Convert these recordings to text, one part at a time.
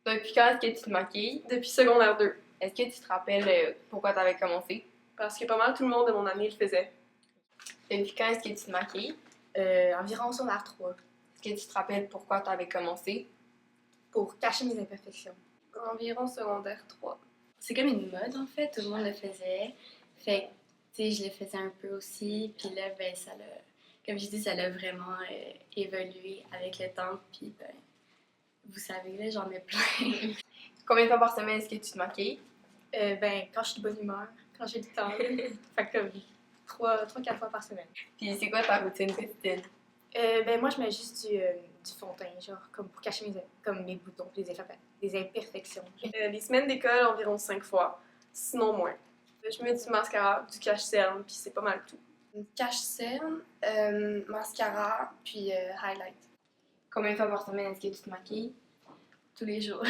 Depuis quand est-ce que tu te maquilles? Depuis secondaire 2. Est-ce que tu te rappelles pourquoi tu avais commencé? Parce que pas mal tout le monde de mon année le faisait. Depuis quand est-ce que tu te maquilles? Environ secondaire 3, Est-ce que tu te rappelles pourquoi tu avais commencé? pour cacher mes imperfections. Environ secondaire 3. C'est comme une mode en fait, tout le monde le faisait. Fait que, tu sais, je le faisais un peu aussi. Puis là, ben, ça l'a, comme je dis, ça l'a vraiment évolué avec le temps. Puis, ben, vous savez, là, j'en mets plein. Combien de fois par semaine est-ce que tu te maquilles? Quand je suis de bonne humeur, quand j'ai du temps. Fait que comme 3-4 fois par semaine. Puis c'est quoi ta routine quotidienne? Moi, je mets juste du fond de teint, genre, comme pour cacher mes boutons, les imperfections. Les semaines d'école, environ 5 fois. Sinon moins. Je mets du mascara, du cache-cerne, puis c'est pas mal tout. Cache-cerne, mascara, puis highlight. Combien de fois par semaine est-ce que tu te maquilles? Tous les jours.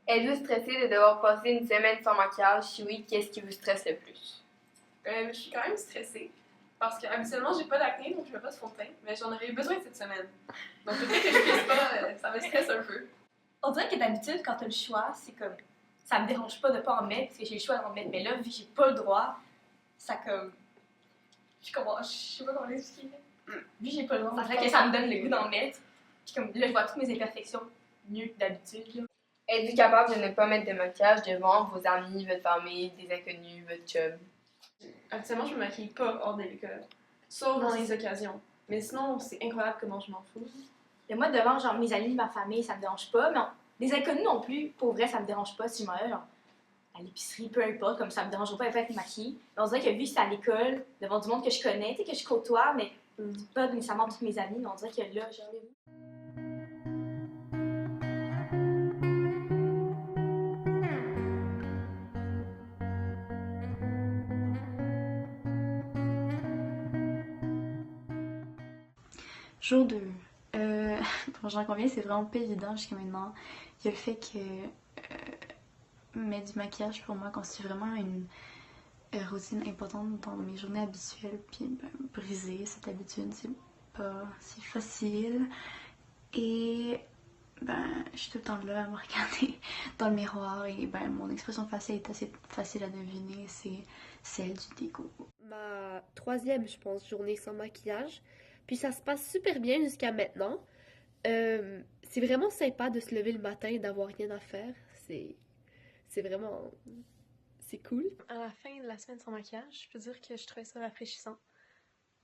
Êtes-vous stressé de devoir passer une semaine sans maquillage? Si oui, qu'est-ce qui vous stresse le plus? Je suis quand même stressée. Parce que habituellement, j'ai pas d'acné, donc je mets pas de fond de teint. Mais j'en aurais eu besoin cette semaine. Donc le fait que je puisse pas, ça me stresse un peu. On dirait que d'habitude, quand t'as le choix, c'est comme. Ça me dérange pas de pas en mettre, parce que j'ai le choix d'en mettre. Mais là, vu que j'ai pas le droit, ça comme. Je sais pas comment l'expliquer. Vu que j'ai pas le droit, ça fait que ça me donne le goût d'en mettre. Puis comme là, je vois toutes mes imperfections mieux que d'habitude, là. Êtes-vous capable de ne pas mettre de maquillage devant vos amis, votre famille, des inconnus, votre chum? Habituellement, je me maquille pas hors de l'école. Sauf dans les occasions. Mais sinon, c'est incroyable comment je m'en fous. Et moi, devant, genre, mes amis, ma famille, ça me dérange pas. Mais les inconnus non plus, pour vrai, ça me dérange pas si je m'en vais, genre, à l'épicerie, peu importe, comme ça me dérange pas être maquillée. Mais on dirait que vu que c'est à l'école, devant du monde que je connais, tu sais, que je côtoie, mais pas nécessairement tous mes amis, mais on dirait que là, genre. Jour 2. Bon, j'en conviens, c'est vraiment pas évident jusqu'à maintenant. Il y a le fait que mettre du maquillage pour moi constitue vraiment une routine importante dans mes journées habituelles. Puis briser cette habitude, c'est pas si facile. Et je suis tout le temps là à me regarder dans le miroir et mon expression faciale est assez facile à deviner, c'est celle du dégoût. Ma troisième, je pense, journée sans maquillage. Puis ça se passe super bien jusqu'à maintenant. C'est vraiment sympa de se lever le matin et d'avoir rien à faire. C'est vraiment... C'est cool. À la fin de la semaine sans maquillage, je peux dire que je trouvais ça rafraîchissant.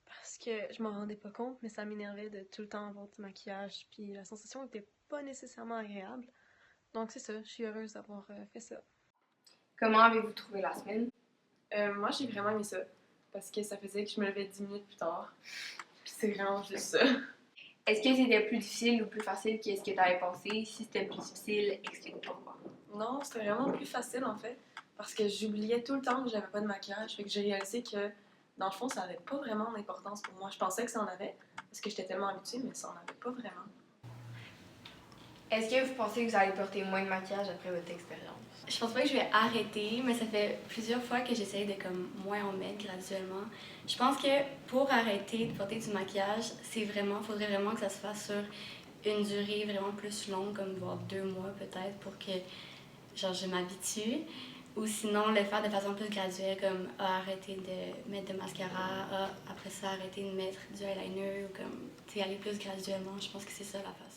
Parce que je m'en rendais pas compte, mais ça m'énervait de tout le temps avoir du maquillage. Puis la sensation était pas nécessairement agréable. Donc c'est ça, je suis heureuse d'avoir fait ça. Comment avez-vous trouvé la semaine? Moi, j'ai vraiment aimé ça. Parce que ça faisait que je me levais 10 minutes plus tard. Puis c'est vraiment juste ça. Est-ce que c'était plus difficile ou plus facile que ce que tu avais pensé? Si c'était plus difficile, explique pourquoi. Non, c'était vraiment plus facile en fait. Parce que j'oubliais tout le temps que j'avais pas de maquillage. Fait que j'ai réalisé que dans le fond, ça avait pas vraiment d'importance pour moi. Je pensais que ça en avait. Parce que j'étais tellement habituée, mais ça en avait pas vraiment. Est-ce que vous pensez que vous allez porter moins de maquillage après votre expérience? Je pense pas que je vais arrêter, mais ça fait plusieurs fois que j'essaye de comme moins en mettre graduellement. Je pense que pour arrêter de porter du maquillage, faudrait vraiment que ça se fasse sur une durée vraiment plus longue, comme voire 2 mois peut-être, pour que genre je m'habitue. Ou sinon le faire de façon plus graduelle, comme arrêter de mettre de mascara, après ça arrêter de mettre du eyeliner, ou comme aller plus graduellement. Je pense que c'est ça la façon.